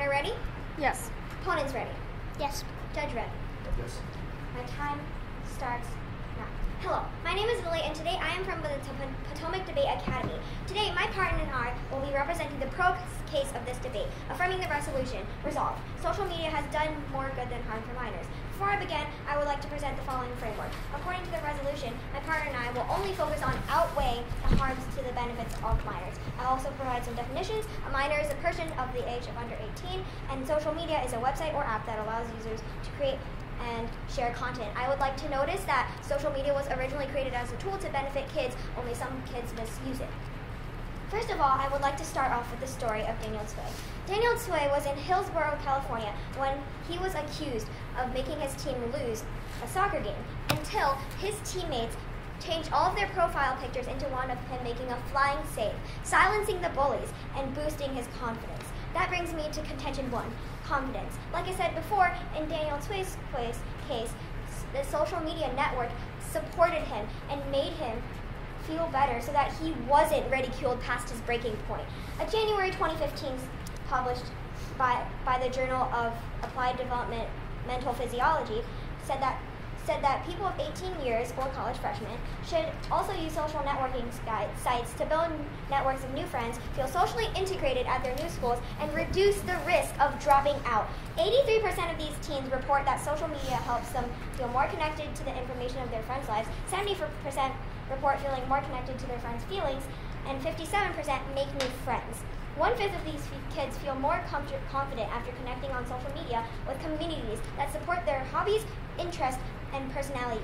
Examiner ready? Yes. Opponents ready? Yes. Judge ready? Yes. My time starts now. Hello, my name is Lily, and today I am from the Potomac Debate Academy. Today, my partner and I will be representing the pro case of this debate, affirming the resolution. Resolved. Social media has done more good than harm for minors. Before I begin, I would like to present the following framework. According to the resolution, my partner and I will only focus on outweighing the harms to the benefits of minors. I'll also provide some definitions. A minor is a person of the age of under 18, and social media is a website or app that allows users to create and share content. I would like to notice that social media was originally created as a tool to benefit kids, only some kids misuse it. First of all, I would like to start off with the story of Daniel Tsui. Daniel Tsui was in Hillsborough, California when he was accused of making his team lose a soccer game until his teammates changed all of their profile pictures into one of him making a flying save, silencing the bullies and boosting his confidence. That brings me to contention 1, confidence. Like I said before, in Daniel Tsui's case, the social media network supported him and made him feel better so that he wasn't ridiculed past his breaking point. A January 2015 published by the Journal of Applied Development Mental Physiology said that people of 18 years or college freshmen should also use social networking sites to build networks of new friends, feel socially integrated at their new schools, and reduce the risk of dropping out. 83% of these teens report that social media helps them feel more connected to the information of their friends' lives, 70% report feeling more connected to their friends' feelings, and 57% make new friends. 1/5 of these kids feel more confident after connecting on social media with communities that support their hobbies, interests, and personality.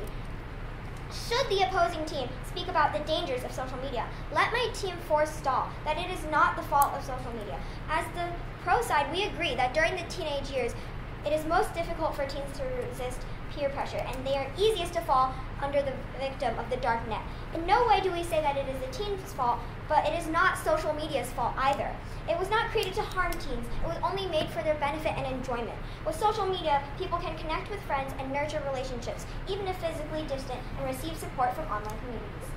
Should the opposing team speak about the dangers of social media, let my team forestall that it is not the fault of social media. As the pro side, we agree that during the teenage years, it is most difficult for teens to resist peer pressure, and they are easiest to fall under the victim of the dark net. In no way do we say that it is the teen's fault, but it is not social media's fault either. It was not created to harm teens. It was only made for their benefit and enjoyment. With social media, people can connect with friends and nurture relationships, even if physically distant, and receive support from online communities.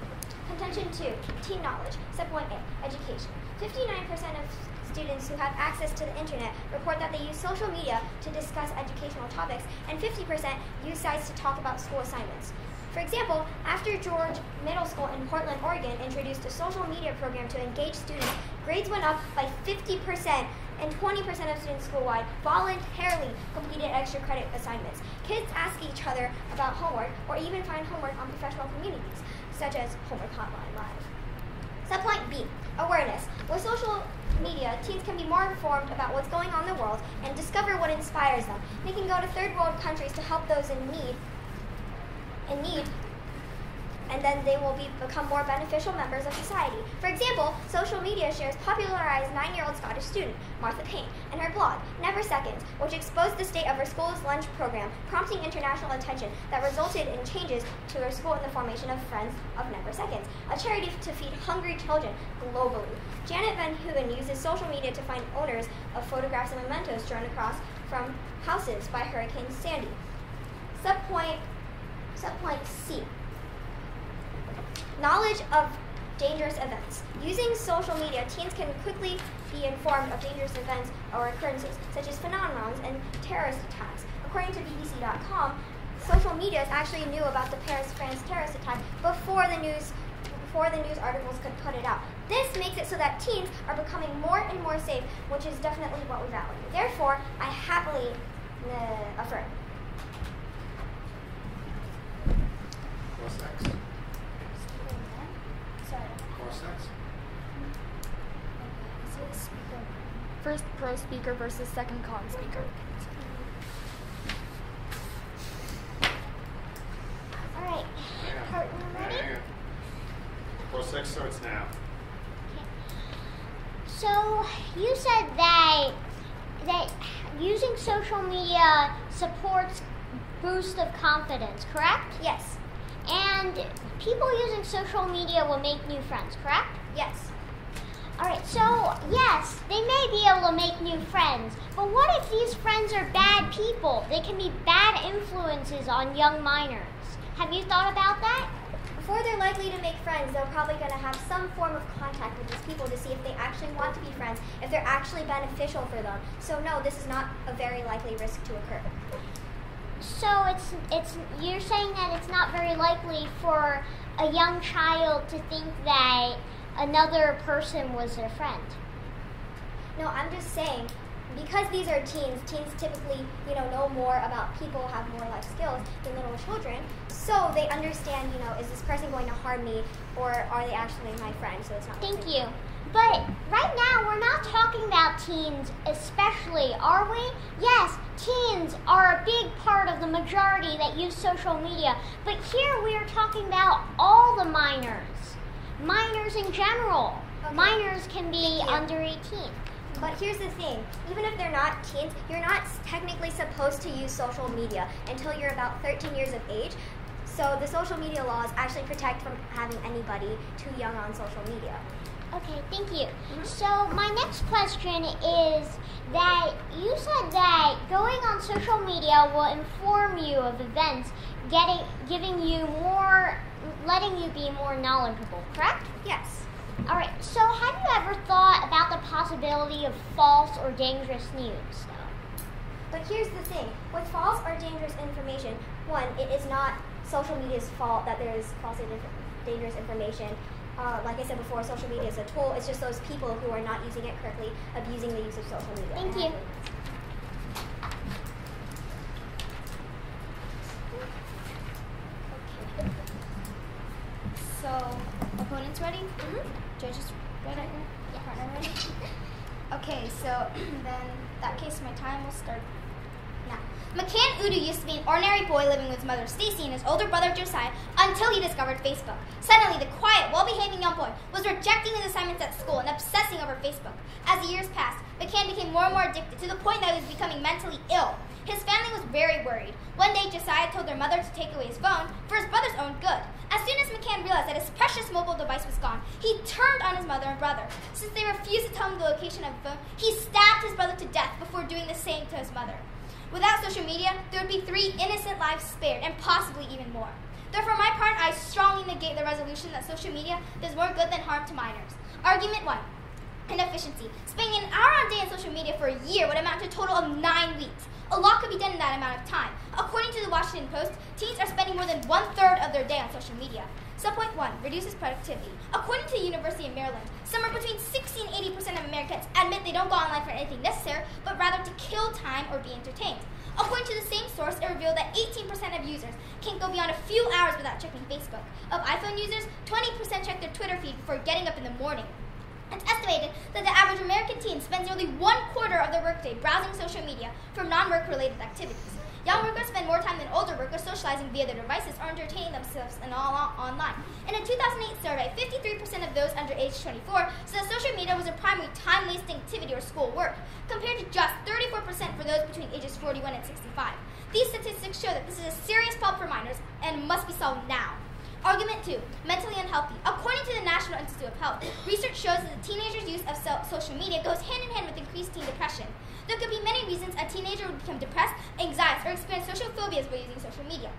Contention 2, teen knowledge. Subpoint A, education. 59% of students who have access to the internet report that they use social media to discuss educational topics, and 50% use sites to talk about school assignments. For example, after George Middle School in Portland, Oregon introduced a social media program to engage students, grades went up by 50%, and 20% of students school-wide voluntarily completed extra credit assignments. Kids ask each other about homework or even find homework on professional communities, such as Homework Hotline Live. Subpoint B, awareness. With social media, teens can be more informed about what's going on in the world and discover what inspires them. They can go to third world countries to help those in need, and then they will become more beneficial members of society. For example, social media shares popularized 9-year-old Scottish student, Martha Payne, and her blog, Never Seconds, which exposed the state of her school's lunch program, prompting international attention that resulted in changes to her school in the formation of Friends of Never Seconds, a charity to feed hungry children globally. Janet Van Hoogen uses social media to find owners of photographs and mementos thrown across from houses by Hurricane Sandy. Subpoint C, knowledge of dangerous events. Using social media, teens can quickly be informed of dangerous events or occurrences, such as phenomena and terrorist attacks. According to BBC.com, social media actually knew about the France terrorist attack before the news articles could put it out. This makes it so that teens are becoming more and more safe, which is definitely what we value. Therefore, I happily affirm. Sex. Sex. First pro speaker versus second con speaker. All right, partner ready? Pro sex starts now. So you said that using social media supports boost of confidence, correct? Yes. And people using social media will make new friends, correct? Yes. All right, so yes, they may be able to make new friends, but what if these friends are bad people? They can be bad influences on young minors. Have you thought about that? before they're likely to make friends, they're probably going to have some form of contact with these people to see if they actually want to be friends, if they're actually beneficial for them. So no, this is not a very likely risk to occur. So it's you're saying that it's not very likely for a young child to think that another person was their friend. No, I'm just saying, because these are teens typically, know more about people, have more life skills than little children, so they understand, is this person going to harm me, or are they actually my friend, so it's not. Thank you. But right now, we're not talking about teens especially, are we? Yes, teens are a big part of the majority that use social media, but here we are talking about all the minors. Minors in general. Okay. Minors can be under 18. But here's the thing, even if they're not teens, you're not technically supposed to use social media until you're about 13 years of age. So the social media laws actually protect from having anybody too young on social media. Okay, thank you. So my next question is that you said that going on social media will inform you of events, giving you more, letting you be more knowledgeable, correct? Yes. All right, so have you ever thought about the possibility of false or dangerous news? But here's the thing, with false or dangerous information, one, it is not social media's fault that there is false or dangerous information. Like I said before, social media is a tool. It's just those people who are not using it correctly, abusing the use of social media. Thank you. Okay. So, opponents ready? Judges ready? Yeah. Partner ready? Okay, so then in that case, my time will start now. McCann Udo used to be an ordinary boy living with his mother Stacy and his older brother Josiah until he discovered Facebook. Suddenly, the quiet, well-behaving young boy was rejecting his assignments at school and obsessing over Facebook. As the years passed, McCann became more and more addicted to the point that he was becoming mentally ill. His family was very worried. One day, Josiah told their mother to take away his phone for his brother's own good. As soon as McCann realized that his precious mobile device was gone, he turned on his mother and brother. Since they refused to tell him the location of the phone, he stabbed his brother to death before doing the same to his mother. Without social media, there would be 3 innocent lives spared, and possibly even more. Therefore, my part, I strongly negate the resolution that social media does more good than harm to minors. Argument 1. Inefficiency. Spending an hour a day on social media for a year would amount to a total of 9 weeks. A lot could be done in that amount of time. According to the Washington Post, teens are spending more than 1/3 of their day on social media. Subpoint 1, reduces productivity. According to the University of Maryland, somewhere between 60 and 80% of Americans admit they don't go online for anything necessary, but rather to kill time or be entertained. According to the same source, it revealed that 18% of users can't go beyond a few hours without checking Facebook. Of iPhone users, 20% check their Twitter feed before getting up in the morning. It's estimated that the average American teen spends nearly 1/4 of their workday browsing social media for non-work related activities. Young workers spend more time than older workers socializing via their devices or entertaining themselves online. In a 2008 survey, 53% of those under age 24 said that social media was a primary time-wasting activity or school work, compared to just 34% for those between ages 41 and 65. These statistics show that this is a serious problem for minors and must be solved now. Argument 2, mentally unhealthy. According to the National Institute of Health, research shows that the teenagers' use of social media goes hand in hand with increased teen depression. There could be many reasons a teenager would become depressed, anxious, or experience social phobias by using social media.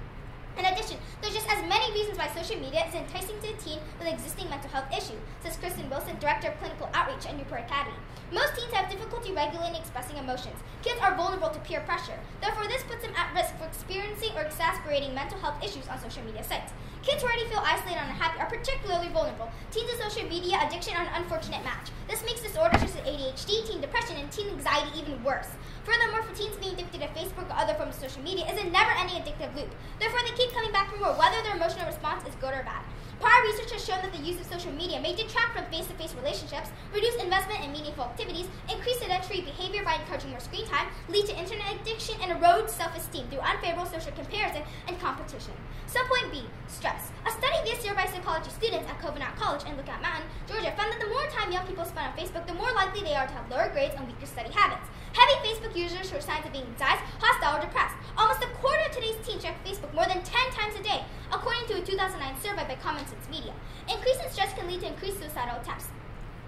In addition, there's just as many reasons why social media is enticing to a teen with existing mental health issues, says Kristen Wilson, Director of Clinical Outreach at Newport Academy. Most teens have difficulty regulating and expressing emotions. Kids are vulnerable to peer pressure. Therefore, this puts them at risk for experiencing or exacerbating mental health issues on social media sites. Kids who already feel isolated and unhappy are particularly vulnerable. Teens with social media addiction are an unfortunate match. This makes disorders such as ADHD, teen depression, and teen anxiety even worse. Furthermore, for teens being addicted to Facebook or other forms of social media is a never-ending addictive loop. Therefore, they keep coming back for more, whether their emotional response is good or bad. Prior research has shown that the use of social media may detract from face-to-face relationships, reduce investment in meaningful activities, increase sedentary behavior by encouraging more screen time, lead to internet addiction, and erode self-esteem through unfavorable social comparison and competition. Subpoint B, stress. A study this year by psychology students at Covenant College in Lookout Mountain, Georgia, found that the more time young people spend on Facebook, the more likely they are to have lower grades and weaker study habits. Heavy Facebook users show signs of being anxious, hostile, or depressed. Almost a quarter of today's teens check Facebook more than 10 times a day, according to a 2009 survey by Common Sense Media. Increase in stress can lead to increased suicidal attempts.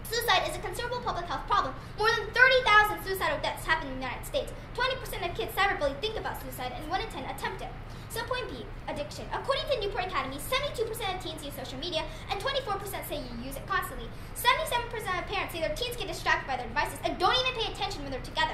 Suicide is a considerable public health problem. More than 30,000 suicidal deaths happen in the United States. 20% of kids cyberbullied think about suicide, and 1 in 10 attempt it. So point B, addiction. According to Newport Academy, 72% of teens use social media, and 24% say you use it constantly. 77% of parents say their teens get distracted by their devices and don't even pay attention when they're together.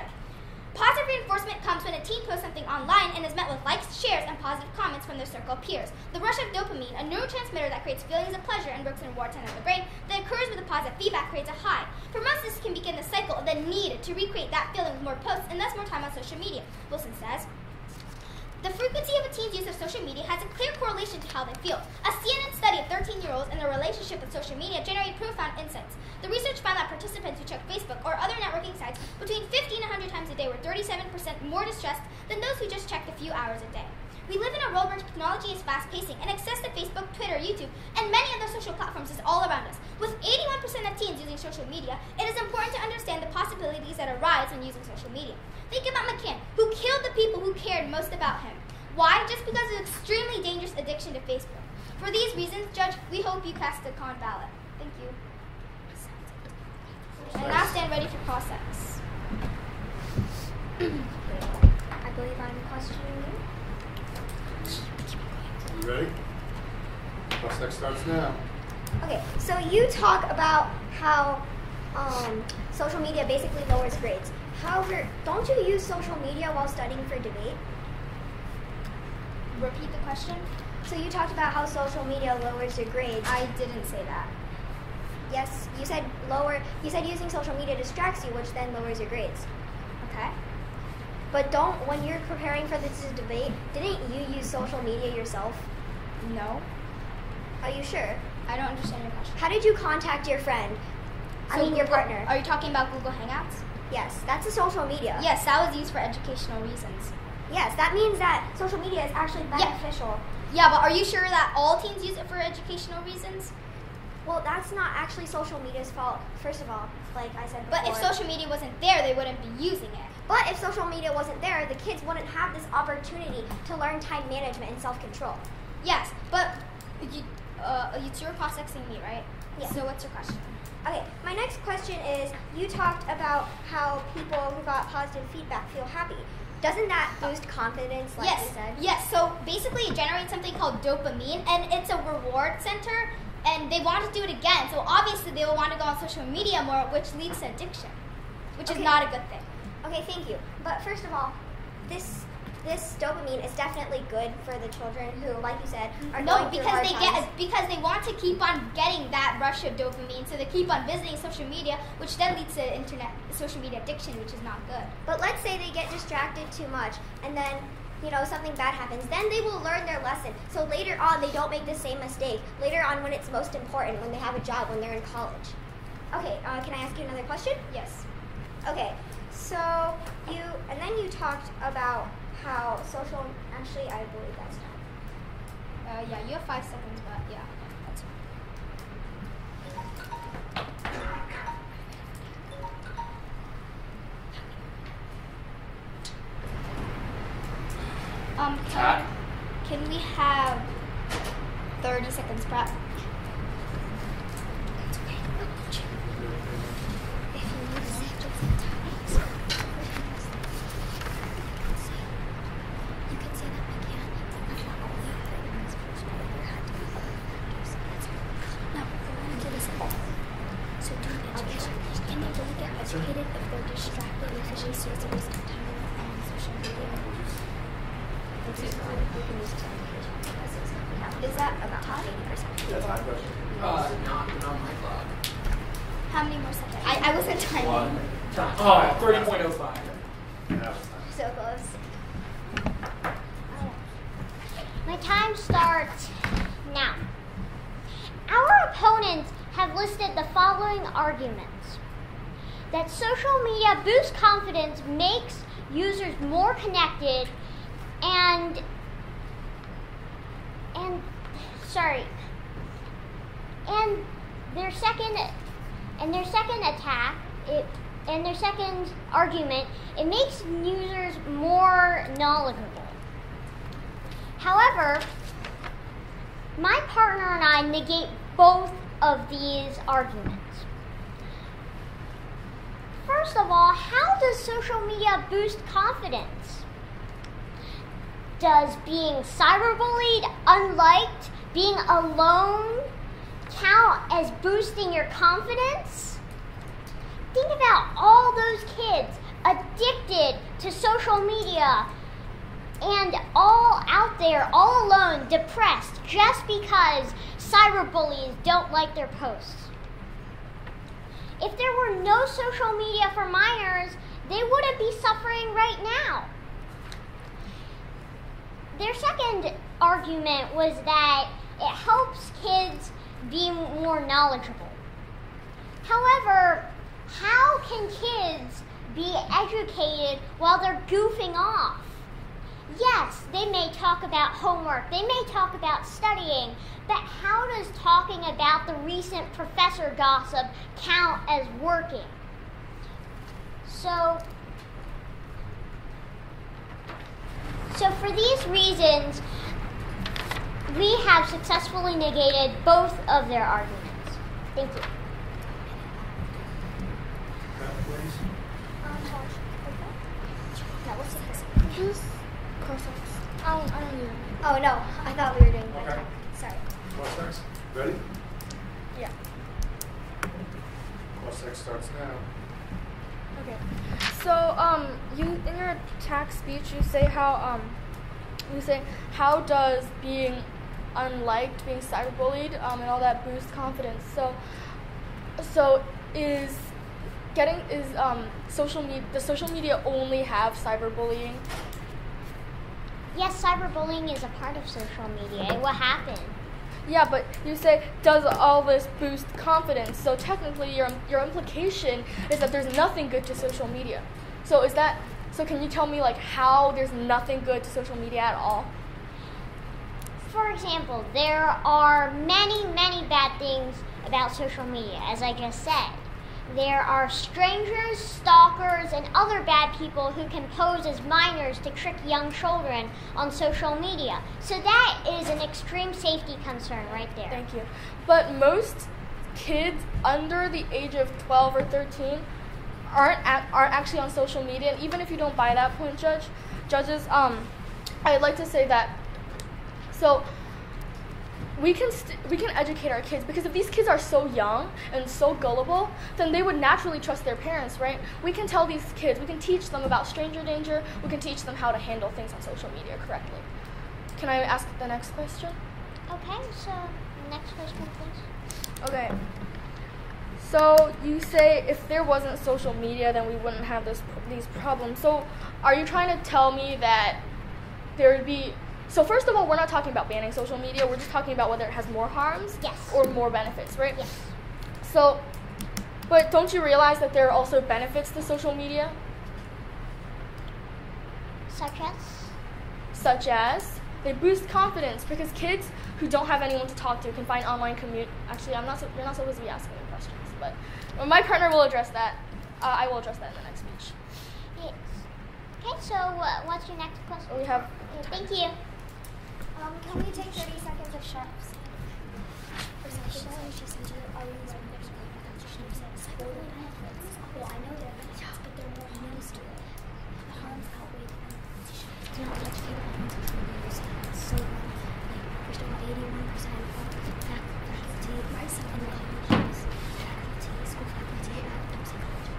Positive reinforcement comes when a teen posts something online and is met with likes, shares, and positive comments from their circle of peers. The rush of dopamine, a neurotransmitter that creates feelings of pleasure and works in reward center of the brain, that occurs with a positive feedback, creates a high. For most, this can begin the cycle of the need to recreate that feeling with more posts and thus more time on social media. Wilson says, the frequency of a teen's use of social media has a clear correlation to how they feel. A CNN study of 13-year-olds and their relationship with social media generated profound insights. The research found that participants who checked Facebook or other networking sites between 50 and 100 times a day were 37% more distressed than those who just checked a few hours a day. We live in a world where technology is fast-pacing, and access to Facebook, Twitter, YouTube, and many other social platforms is all around us. With 81% of teens using social media, it is important to understand the possibilities that arise when using social media. Think about McCann, who killed the people who cared most about him. Why? Just because of extremely dangerous addiction to Facebook. For these reasons, Judge, we hope you cast a con ballot. Thank you. And now stand ready for cross-sex. I believe I'm questioning you. You ready? Cross-sex starts now. Okay, so you talk about how social media basically lowers grades. However, don't you use social media while studying for debate? Repeat the question. So you talked about how social media lowers your grades. I didn't say that. Yes, you said using social media distracts you, which then lowers your grades. Okay. But when you're preparing for this debate, didn't you use social media yourself? No. Are you sure? I don't understand your question. How did you contact your friend? Your partner. Are you talking about Google Hangouts? Yes, that's a social media. Yes, that was used for educational reasons. Yes, that means that social media is actually beneficial. Yeah, but are you sure that all teens use it for educational reasons? Well, that's not actually social media's fault, first of all, like I said before. But if social media wasn't there, they wouldn't be using it. But if social media wasn't there, the kids wouldn't have this opportunity to learn time management and self-control. Yes, but you're cross-sexing me, right? Yes. So what's your question? Okay, my next question is, you talked about how people who got positive feedback feel happy. Doesn't that boost confidence, like you said? Yes, so basically it generates something called dopamine, and it's a reward center, and they want to do it again. So obviously they will want to go on social media more, which leads to addiction, which is not a good thing. Okay, thank you. But first of all, this dopamine is definitely good for the children who, like you said, are going through hard times. Because they want to keep on getting that rush of dopamine, so they keep on visiting social media, which then leads to social media addiction, which is not good. But let's say they get distracted too much, and then something bad happens. Then they will learn their lesson. So later on, they don't make the same mistake. Later on, when it's most important, when they have a job, when they're in college. Okay, can I ask you another question? Yes. Okay, so then you talked about how social, actually I believe that's time. Yeah, you have 5 seconds, but yeah, that's fine. Can we have 30 seconds prep? Educated if they're distracted because they see it's a waste of time on social media. Is that about 80%? That's my question. Not my clock. How many more seconds? I wasn't timing. 30.05. Now it's time. So close. My time starts now. Our opponents have listed the following arguments. That social media boosts confidence, makes users more connected, and their second argument, it makes users more knowledgeable. However, my partner and I negate both of these arguments. first of all, how does social media boost confidence? Does being cyberbullied, unliked, being alone count as boosting your confidence? Think about all those kids addicted to social media and all out there, all alone, depressed, just because cyberbullies don't like their posts. If there were no social media for minors, they wouldn't be suffering right now. Their second argument was that it helps kids be more knowledgeable. However, how can kids be educated while they're goofing off? Yes, they may talk about homework, they may talk about studying, but how does talking about the recent professor gossip count as working? So for these reasons, we have successfully negated both of their arguments. Thank you. Please. I don't know. Oh no, I thought we were doing Okay. that. Sorry. Course X. Ready? Yeah. Course X starts now. Okay. So, you in your attack speech, you say how does being unliked, being cyberbullied, and all that boost confidence. So is social media? Does social media only have cyberbullying? Yes, cyberbullying is a part of social media. It will happen. Yeah, but you say, does all this boost confidence? So technically, your implication is that there's nothing good to social media. So can you tell me how there's nothing good to social media at all? For example, there are many, many bad things about social media, as I just said. There are strangers, stalkers, and other bad people who can pose as minors to trick young children on social media. So that is an extreme safety concern right there. Thank you. But most kids under the age of 12 or 13 aren't actually on social media. And even if you don't buy that point, judges, I'd like to say that. So we can educate our kids, because if these kids are so young and so gullible, then they would naturally trust their parents, right? We can tell these kids, we can teach them about stranger danger, we can teach them how to handle things on social media correctly. Can I ask the next question? Okay, so next question, please. Okay. So you say if there wasn't social media, then we wouldn't have these problems. So are you trying to tell me that there would be... So first of all, we're not talking about banning social media. We're just talking about whether it has more harms or more benefits, right? Yes. So, but don't you realize that there are also benefits to social media? Such as they boost confidence, because kids who don't have anyone to talk to can find online community. Actually, you're not supposed to be asking me questions, but my partner will address that. I will address that in the next speech. Yes. Okay, so what's your next question? We have. Okay, thank you. Can we take 30 seconds of sharps? Well, I know they're benefits, but they're more harms to it. The harms outweigh the benefits. Do not get educated on social media. It's so wrong. There's over 81% of faculty in the colleges, school faculty at psychology.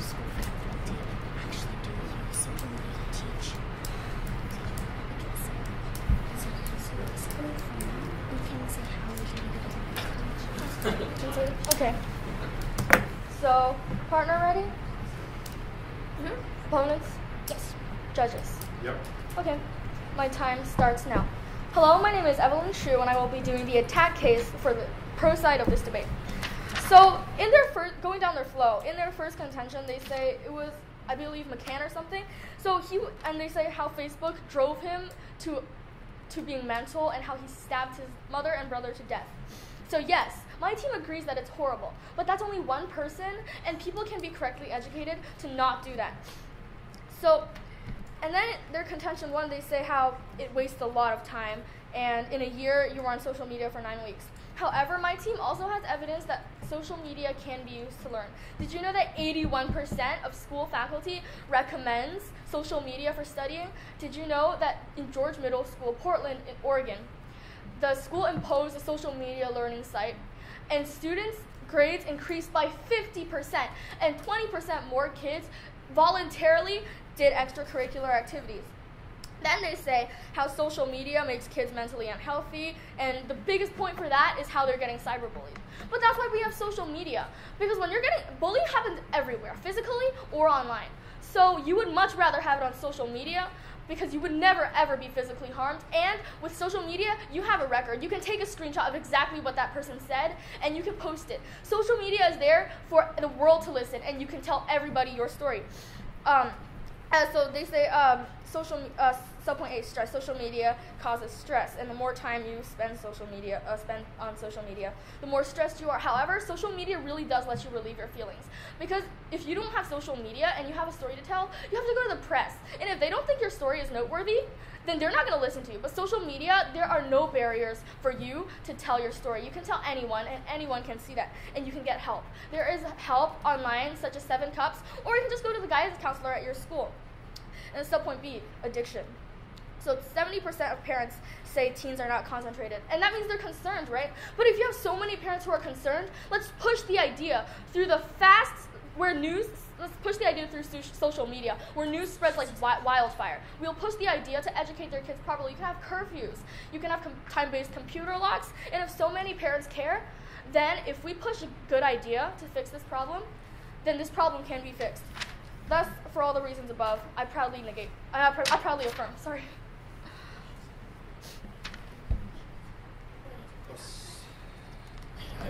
School faculty actually do use social media to teach. So basically, from now, we can say how we can make it. Okay. So, partner ready? Opponents? Yes. Judges? Yep. Okay. My time starts now. Hello, my name is Evelyn Shu, and I will be doing the attack case for the pro side of this debate. So, in their going down their flow, in their first contention, they say it was, I believe, McCann or something. So and they say how Facebook drove him to being mental, and how he stabbed his mother and brother to death. So yes, my team agrees that it's horrible, but that's only one person, and people can be correctly educated to not do that. So, and then their contention one, they say how it wastes a lot of time, and in a year you were on social media for 9 weeks. However, my team also has evidence that social media can be used to learn. Did you know that 81% of school faculty recommends social media for studying? Did you know that in George Middle School, Portland, in Oregon, the school imposed a social media learning site, and students' grades increased by 50%, and 20% more kids voluntarily did extracurricular activities. Then they say how social media makes kids mentally unhealthy, and the biggest point for that is how they're getting cyberbullied. But that's why we have social media, because when you're getting bullying happens everywhere, physically or online. So you would much rather have it on social media, because you would never ever be physically harmed, and with social media you have a record. You can take a screenshot of exactly what that person said and you can post it. Social media is there for the world to listen, and you can tell everybody your story. So they say subpoint 8, stress. Social media causes stress, and the more time you spend on social media, the more stressed you are. However, social media really does let you relieve your feelings, because if you don't have social media and you have a story to tell, you have to go to the press, and if they don't think your story is noteworthy, then they're not going to listen to you. But social media, there are no barriers for you to tell your story. You can tell anyone, and anyone can see that, and you can get help. There is help online, such as 7 Cups, or you can just go to the guidance counselor at your school. And subpoint B, addiction. So 70% of parents say teens are not concentrated, and that means they're concerned, right? But if you have so many parents who are concerned, let's push the idea through let's push the idea through social media, where news spreads like wildfire. We'll push the idea to educate their kids properly. You can have curfews, you can have time-based computer locks, and if so many parents care, then if we push a good idea to fix this problem, then this problem can be fixed. Thus, for all the reasons above, I proudly affirm. Sorry.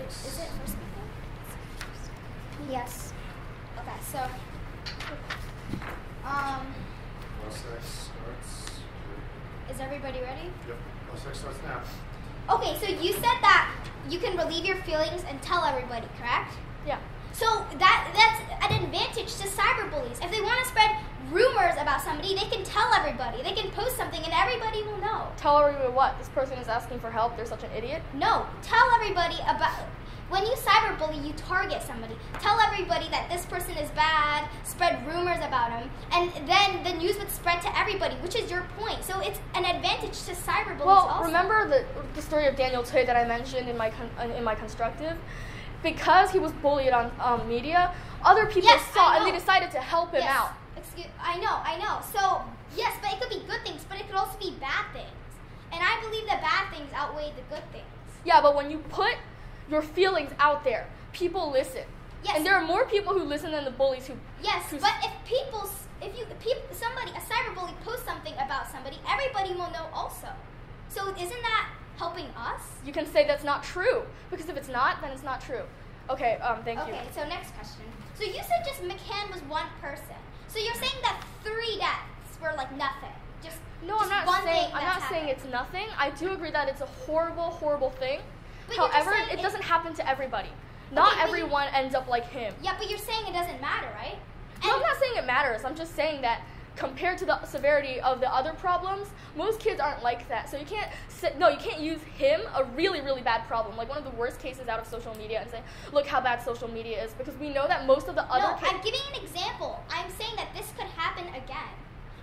Is it first people? Yes. Okay, so L6 starts. is everybody ready? Yep. L6 starts now. Okay, so you said that you can relieve your feelings and tell everybody, correct? Yeah. So that's an advantage to cyberbullies. If they want to spread rumors about somebody, they can tell everybody. They can post something and everybody will know. Tell everybody what? This person is asking for help. They're such an idiot. No, tell everybody about... When you cyberbully, you target somebody. Tell everybody that this person is bad, spread rumors about him, and then the news would spread to everybody, which is your point. So it's an advantage to cyberbullies also. Remember the story of Daniel Toy that I mentioned in my constructive? Because he was bullied on media, other people saw and they decided to help him out. I know. So, yes, but it could be good things, but it could also be bad things. And I believe that bad things outweigh the good things. Yeah, but when you put your feelings out there, people listen. Yes. And there are more people who listen than the bullies who... Yes, but if somebody, a cyberbully posts something about somebody, everybody will know also. So isn't that helping us? You can say that's not true, because if it's not, then it's not true. Okay, thank you. Okay, so next question. So you said just McCann was one person. So you're saying that 3 deaths were like nothing. I'm not saying it's nothing. I do agree that it's a horrible, horrible thing. But however, it doesn't happen to everybody. Not everyone ends up like him. Yeah, but you're saying it doesn't matter, right? No, I'm not saying it matters. I'm just saying that compared to the severity of the other problems, most kids aren't like that. So you can't use him, a really, really bad problem, like one of the worst cases out of social media, and say, look how bad social media is, because we know that most of the other I'm giving an example. I'm saying that this could happen again.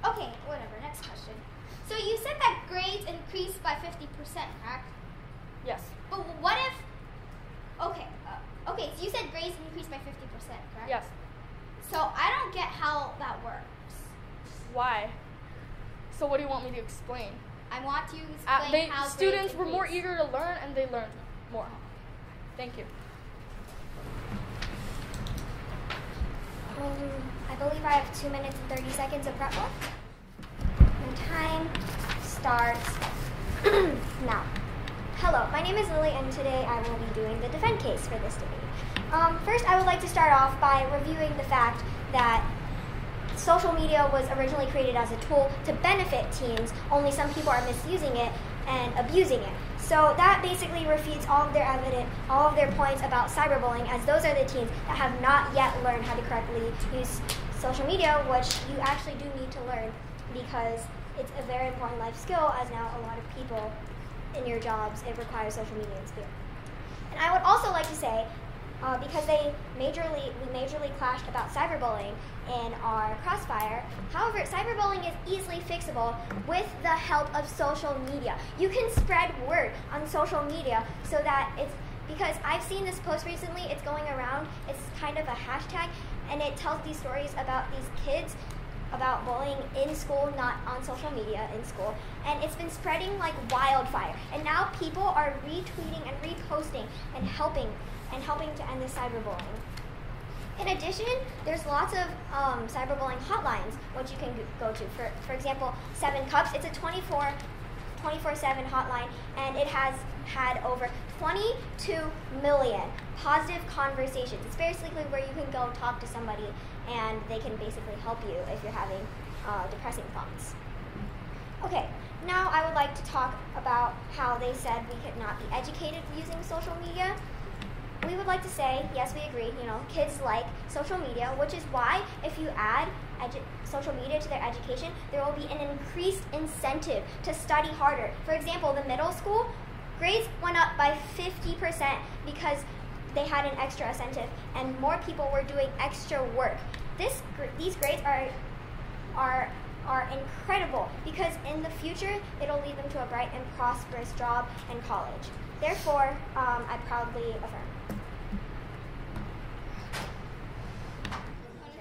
Okay, whatever, next question. So you said that grades increased by 50%, correct? Yes. But what if, okay, so you said grades increased by 50%, correct? Yes. So I don't get how that works. Why? So what do you want me to explain? I want to explain how students were grades more increased. eager to learn, and they learned more. Thank you. I believe I have 2 minutes and 30 seconds of prep left. And time starts now. Hello, my name is Lily, and today I will be doing the defense case for this debate. First, I would like to start off by reviewing the fact that social media was originally created as a tool to benefit teens, only some people are misusing it and abusing it. So that basically refutes all of their evidence, all of their points about cyberbullying, as those are the teens that have not yet learned how to correctly use social media, which you actually do need to learn because it's a very important life skill, as now a lot of people in your jobs, it requires social media skill. And I would also like to say, because we majorly clashed about cyberbullying in our crossfire. However, cyberbullying is easily fixable with the help of social media. You can spread word on social media so that because I've seen this post recently, it's going around, it's kind of a hashtag, and it tells these stories about these kids about bullying in school, not on social media, in school. And it's been spreading like wildfire. And now people are retweeting and reposting and helping to end this cyberbullying. In addition, there's lots of cyberbullying hotlines which you can go to. For example, 7 Cups, it's a 24/7 hotline, and it has had over 22 million positive conversations. It's basically where you can go talk to somebody and they can basically help you if you're having depressing thoughts. Okay, now I would like to talk about how they said we could not be educated using social media. We would like to say, yes, we agree, kids like social media, which is why if you add social media to their education, there will be an increased incentive to study harder. For example, the middle school, grades went up by 50% because they had an extra incentive and more people were doing extra work. These grades are incredible because in the future, it'll lead them to a bright and prosperous job and college. Therefore, I proudly affirm.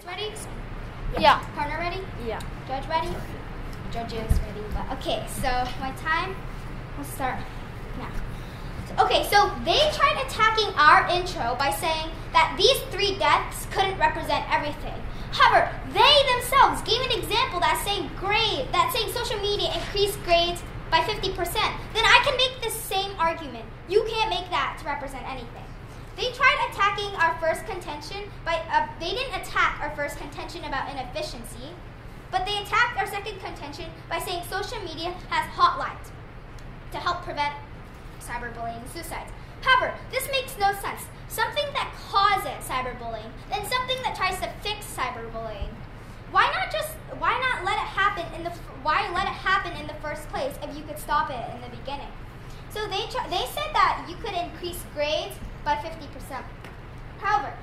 Opponents ready? Yeah. Partner ready? Yeah. Judge ready? Judge is ready. But okay, so my time will start now. Okay, so they tried attacking our intro by saying that these 3 deaths couldn't represent everything. However, they themselves gave an example that saying social media increased grades by 50%. Then I can make the same argument. You can't make that to represent anything. They tried attacking our first contention they didn't attack our first contention about inefficiency, but they attacked our second contention by saying social media has hotlines to help prevent cyberbullying and suicides. However, this makes no sense. Something that causes cyberbullying, then something that tries to fix cyberbullying. Why not let it happen in the first place if you could stop it in the beginning? So they said that you could increase grades by 50%. However,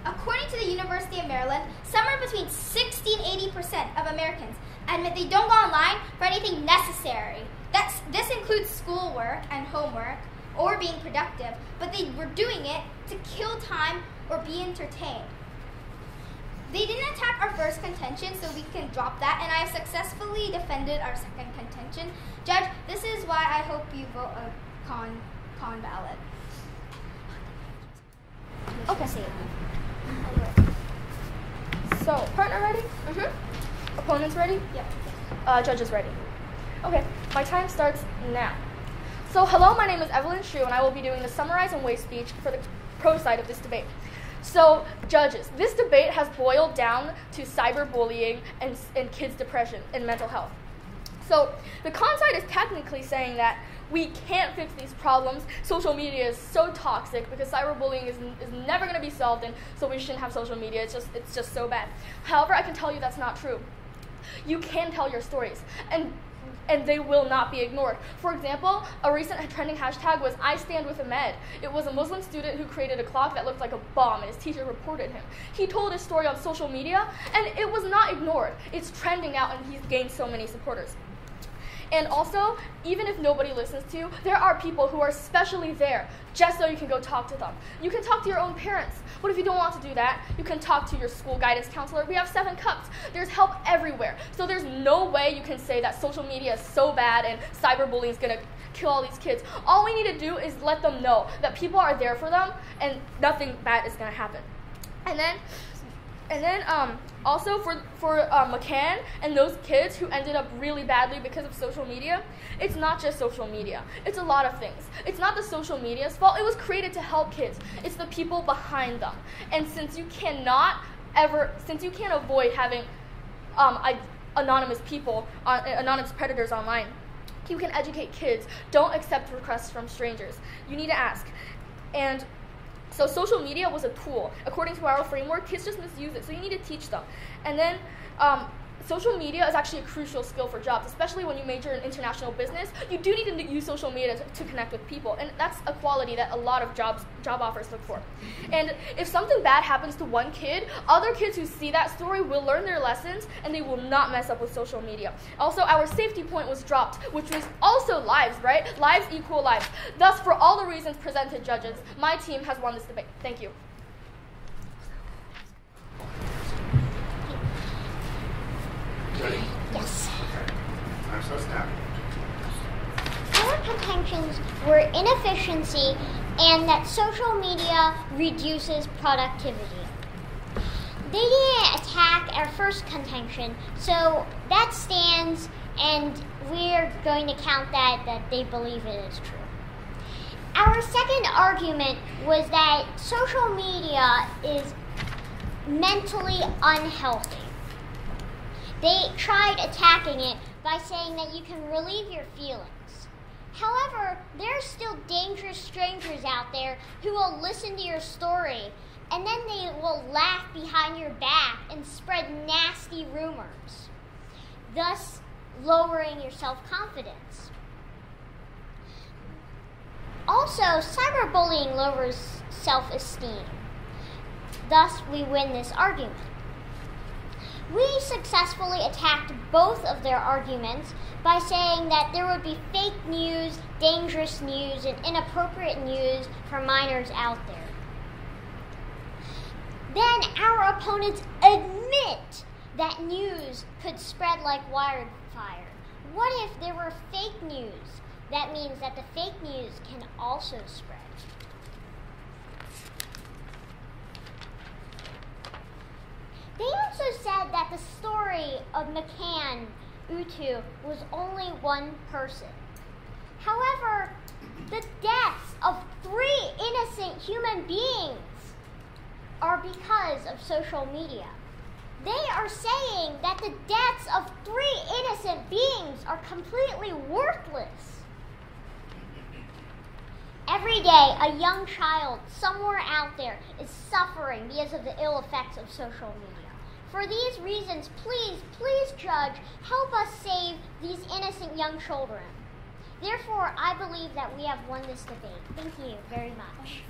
according to the University of Maryland, somewhere between 60 and 80% of Americans admit they don't go online for anything necessary. This includes schoolwork and homework or being productive, but they were doing it to kill time or be entertained. They didn't attack our first contention, so we can drop that, and I have successfully defended our second contention. Judge, this is why I hope you vote a con ballot. Okay. So, partner ready? Mm-hmm. Opponents ready? Yep. Judges ready. Okay, my time starts now. So, hello, my name is Evelyn Shu, and I will be doing the summarize and weigh speech for the pro side of this debate. So, judges, this debate has boiled down to cyberbullying and kids' depression and mental health. So, the con side is technically saying that we can't fix these problems. Social media is so toxic because cyberbullying is never going to be solved, and so we shouldn't have social media. It's just so bad. However, I can tell you that's not true. You can tell your stories, and they will not be ignored. For example, a recent trending hashtag was I Stand With Ahmed. It was a Muslim student who created a clock that looked like a bomb, and his teacher reported him. He told his story on social media, and it was not ignored. It's trending now, and he's gained so many supporters. And also, even if nobody listens to you, there are people who are specially there just so you can go talk to them. You can talk to your own parents. But if you don't want to do that, you can talk to your school guidance counselor. We have 7 Cups. There's help everywhere. So there's no way you can say that social media is so bad and cyberbullying is going to kill all these kids. All we need to do is let them know that people are there for them and nothing bad is going to happen. And then also for McCann and those kids who ended up really badly because of social media, it's not just social media. It's a lot of things. It's not the social media's fault. It was created to help kids. It's the people behind them. And since you can't avoid having anonymous people, anonymous predators online, you can educate kids. Don't accept requests from strangers. You need to ask. And so social media was a tool. According to our framework, kids just misuse it, so you need to teach them. And then social media is actually a crucial skill for jobs, especially when you major in international business. You do need to use social media to connect with people, and that's a quality that a lot of job offers look for. And if something bad happens to one kid, other kids who see that story will learn their lessons, and they will not mess up with social media. Also, our safety point was dropped, which was also lives, right? Lives equal lives. Thus, for all the reasons presented, judges, my team has won this debate. Thank you. Ready? Yes. Okay. Time starts now. Our contentions were inefficiency and that social media reduces productivity. They didn't attack our first contention, so that stands, and we're going to count that they believe it is true. Our second argument was that social media is mentally unhealthy. They tried attacking it by saying that you can relieve your feelings. However, there are still dangerous strangers out there who will listen to your story, and then they will laugh behind your back and spread nasty rumors, thus lowering your self-confidence. Also, cyberbullying lowers self-esteem. Thus, we win this argument. We successfully attacked both of their arguments by saying that there would be fake news, dangerous news, and inappropriate news for minors out there. Then our opponents admit that news could spread like wildfire. What if there were fake news? That means that the fake news can also spread. They also said that the story of McCann Utu was only one person. However, the deaths of 3 innocent human beings are because of social media. They are saying that the deaths of 3 innocent beings are completely worthless. Every day, a young child somewhere out there is suffering because of the ill effects of social media. For these reasons, please, judge, help us save these innocent young children. Therefore, I believe that we have won this debate. Thank you very much.